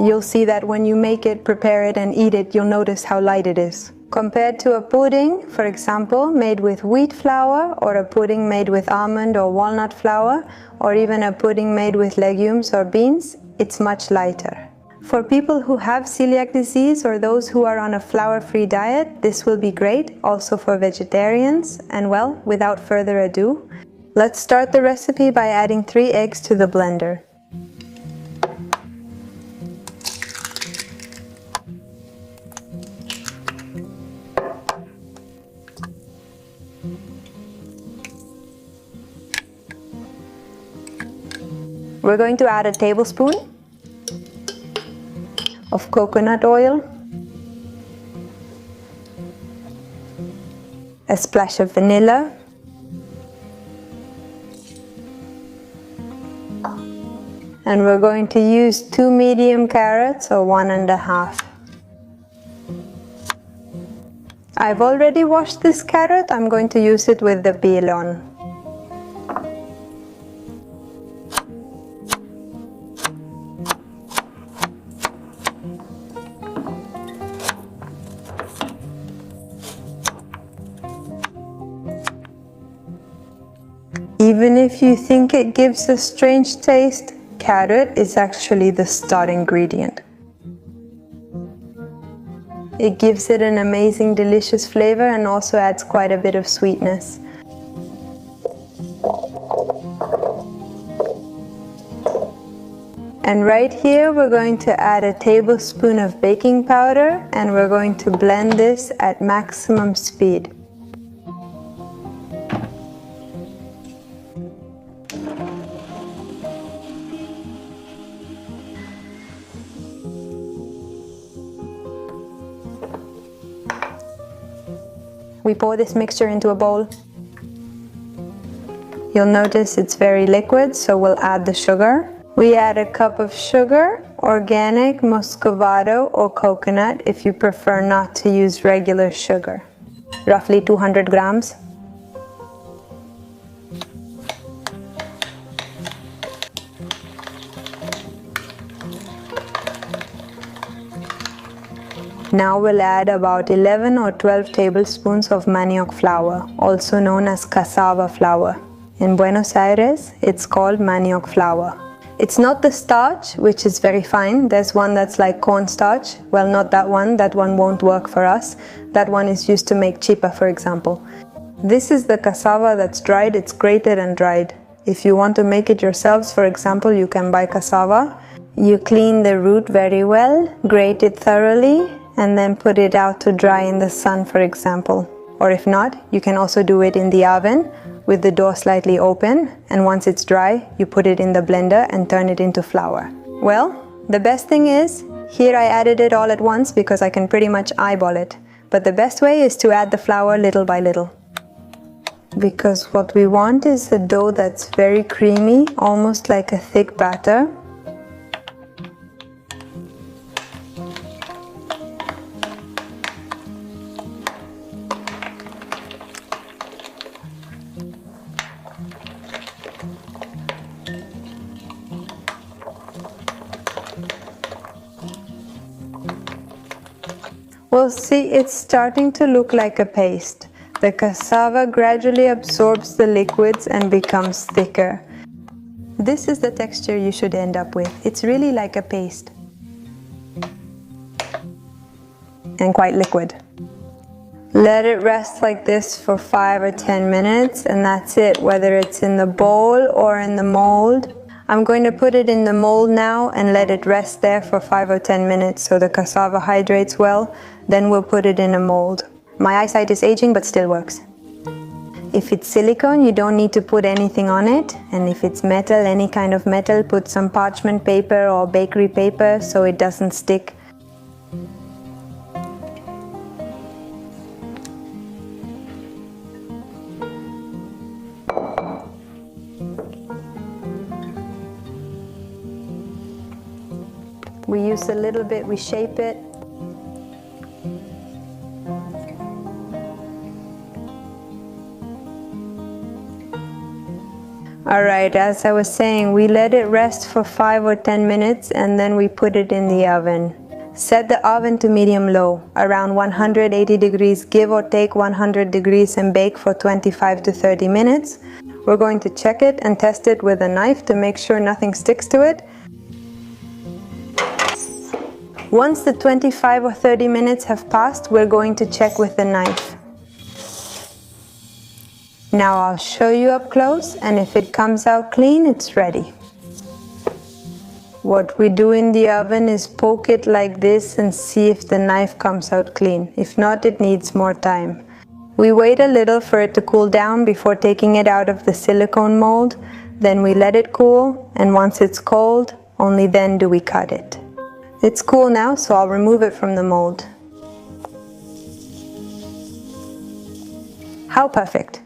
You'll see that when you make it, prepare it, and eat it, you'll notice how light it is. Compared to a pudding, for example, made with wheat flour, or a pudding made with almond or walnut flour, or even a pudding made with legumes or beans, it's much lighter. For people who have celiac disease or those who are on a flour-free diet, this will be great, also for vegetarians. And well, without further ado, let's start the recipe by adding 3 eggs to the blender. We're going to add a tablespoon of coconut oil, a splash of vanilla, and we're going to use 2 medium carrots or 1.5. I've already washed this carrot. I'm going to use it with the peel on. Even if you think it gives a strange taste, carrot is actually the star ingredient. It gives it an amazing, delicious flavor and also adds quite a bit of sweetness. And right here we're going to add a tablespoon of baking powder, and we're going to blend this at maximum speed. We pour this mixture into a bowl. You'll notice it's very liquid, so we'll add the sugar. We add a cup of sugar, organic, muscovado, or coconut if you prefer not to use regular sugar. Roughly 200 grams. Now we'll add about 11 or 12 tablespoons of manioc flour, also known as cassava flour. In Buenos Aires, it's called manioc flour. It's not the starch, which is very fine. There's one that's like cornstarch. Well, not that one won't work for us. That one is used to make chipa, for example. This is the cassava that's dried. It's grated and dried. If you want to make it yourselves, for example, you can buy cassava. You clean the root very well, grate it thoroughly, and then put it out to dry in the sun, for example. Or if not, you can also do it in the oven with the door slightly open, and once it's dry, you put it in the blender and turn it into flour. Well, the best thing is, here I added it all at once because I can pretty much eyeball it. But the best way is to add the flour little by little. Because what we want is a dough that's very creamy, almost like a thick batter. Well, see, it's starting to look like a paste. The cassava gradually absorbs the liquids and becomes thicker. This is the texture you should end up with. It's really like a paste. And quite liquid. Let it rest like this for 5 or 10 minutes, and that's it, whether it's in the bowl or in the mold. I'm going to put it in the mold now and let it rest there for 5 or 10 minutes so the cassava hydrates well. Then we'll put it in a mold. My eyesight is aging, but still works. If it's silicone, you don't need to put anything on it. And if it's metal, any kind of metal, put some parchment paper or bakery paper so it doesn't stick. We use a little bit, we shape it. Alright, as I was saying, we let it rest for 5 or 10 minutes and then we put it in the oven. Set the oven to medium-low, around 180 degrees, give or take 100 degrees, and bake for 25 to 30 minutes. We're going to check it and test it with a knife to make sure nothing sticks to it. Once the 25 or 30 minutes have passed, we're going to check with the knife. Now I'll show you up close, and if it comes out clean, it's ready. What we do in the oven is poke it like this and see if the knife comes out clean. If not, it needs more time. We wait a little for it to cool down before taking it out of the silicone mold. Then we let it cool, and once it's cold, only then do we cut it. It's cool now, so I'll remove it from the mold. How perfect!